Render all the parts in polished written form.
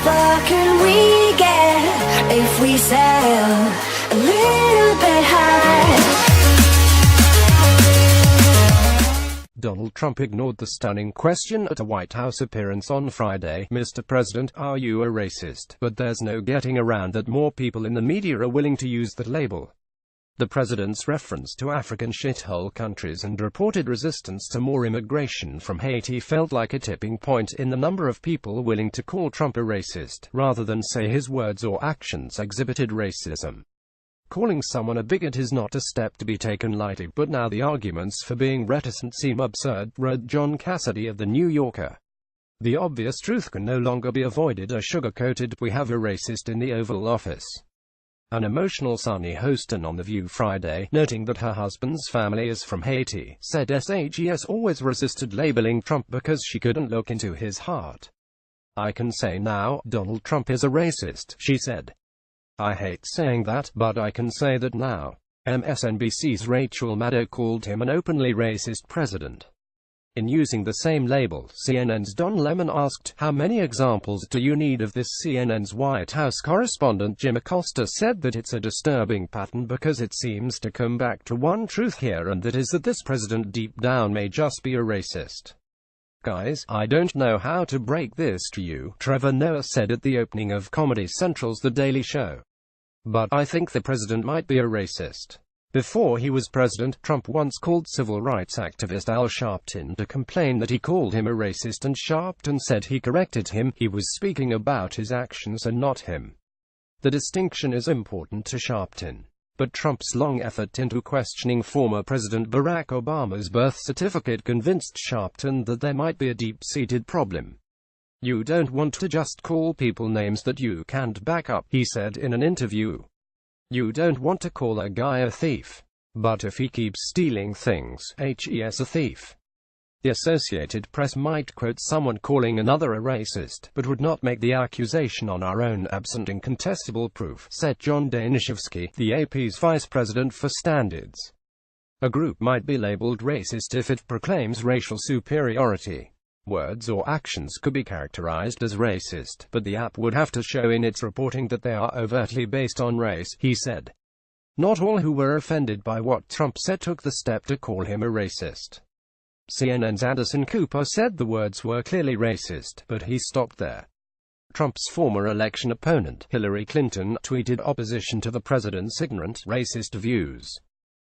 far can we get if we sail a little bit high? Donald Trump ignored the stunning question at a White House appearance on Friday. Mr. President, are you a racist? But there's no getting around that more people in the media are willing to use that label. The president's reference to African shithole countries and reported resistance to more immigration from Haiti felt like a tipping point in the number of people willing to call Trump a racist, rather than say his words or actions exhibited racism. Calling someone a bigot is not a step to be taken lightly, but now the arguments for being reticent seem absurd, wrote John Cassidy of The New Yorker. The obvious truth can no longer be avoided or sugar-coated. We have a racist in the Oval Office. An emotional Sunny Hostin on The View Friday, noting that her husband's family is from Haiti, said SHES always resisted labeling Trump because she couldn't look into his heart. I can say now, Donald Trump is a racist, she said. I hate saying that, but I can say that now. MSNBC's Rachel Maddow called him an openly racist president. In using the same label, CNN's Don Lemon asked, how many examples do you need of this? CNN's White House correspondent Jim Acosta said that it's a disturbing pattern because it seems to come back to one truth here, and that is that this president deep down may just be a racist. Guys, I don't know how to break this to you, Trevor Noah said at the opening of Comedy Central's The Daily Show. But I think the president might be a racist. Before he was president, Trump once called civil rights activist Al Sharpton to complain that he called him a racist, and Sharpton said he corrected him. He was speaking about his actions and not him. The distinction is important to Sharpton. But Trump's long effort into questioning former President Barack Obama's birth certificate convinced Sharpton that there might be a deep-seated problem. You don't want to just call people names that you can't back up, he said in an interview. You don't want to call a guy a thief. But if he keeps stealing things, he's a thief. The Associated Press might quote someone calling another a racist, but would not make the accusation on our own absent incontestable proof, said John Danishevsky, the AP's vice president for standards. A group might be labeled racist if it proclaims racial superiority. Words or actions could be characterized as racist, but the app would have to show in its reporting that they are overtly based on race, he said. Not all who were offended by what Trump said took the step to call him a racist. CNN's Anderson Cooper said the words were clearly racist, but he stopped there. Trump's former election opponent, Hillary Clinton, tweeted opposition to the president's ignorant, racist views.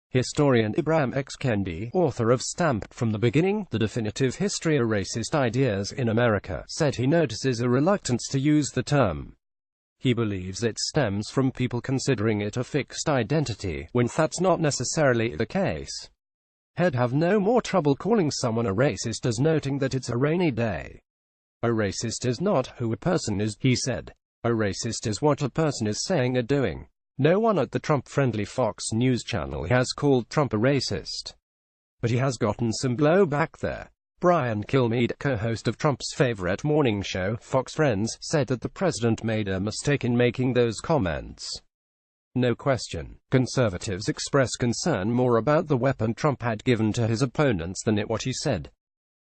Historian Ibram X. Kendi, author of Stamped from the Beginning, The Definitive History of Racist Ideas in America, said he notices a reluctance to use the term. He believes it stems from people considering it a fixed identity, when that's not necessarily the case. He'd have no more trouble calling someone a racist as noting that it's a rainy day. A racist is not who a person is, he said. A racist is what a person is saying or doing. No one at the Trump-friendly Fox News channel has called Trump a racist. But he has gotten some blowback there. Brian Kilmeade, co-host of Trump's favorite morning show, Fox Friends, said that the president made a mistake in making those comments. No question. Conservatives express concern more about the weapon Trump had given to his opponents than what he said.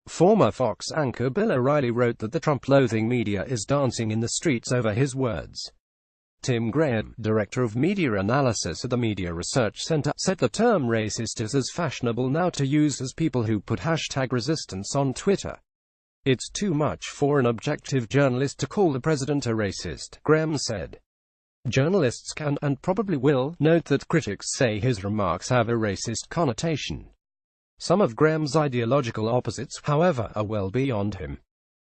Former Fox anchor Bill O'Reilly wrote that the Trump-loathing media is dancing in the streets over his words. Tim Graham, director of media analysis at the Media Research Center, said the term racist is as fashionable now to use as people who put #resistance on Twitter. It's too much for an objective journalist to call the president a racist, Graham said. Journalists can, and probably will, note that critics say his remarks have a racist connotation. Some of Graham's ideological opposites, however, are well beyond him.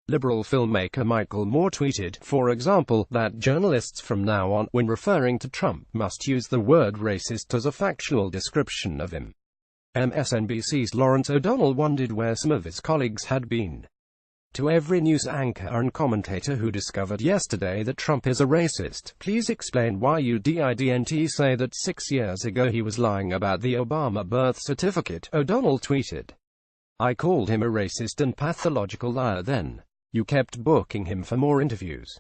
Liberal filmmaker Michael Moore tweeted, for example, that journalists from now on, when referring to Trump, must use the word racist as a factual description of him. MSNBC's Lawrence O'Donnell wondered where some of his colleagues had been. To every news anchor and commentator who discovered yesterday that Trump is a racist, please explain why you didn't say that 6 years ago he was lying about the Obama birth certificate, O'Donnell tweeted. I called him a racist and pathological liar then. You kept booking him for more interviews.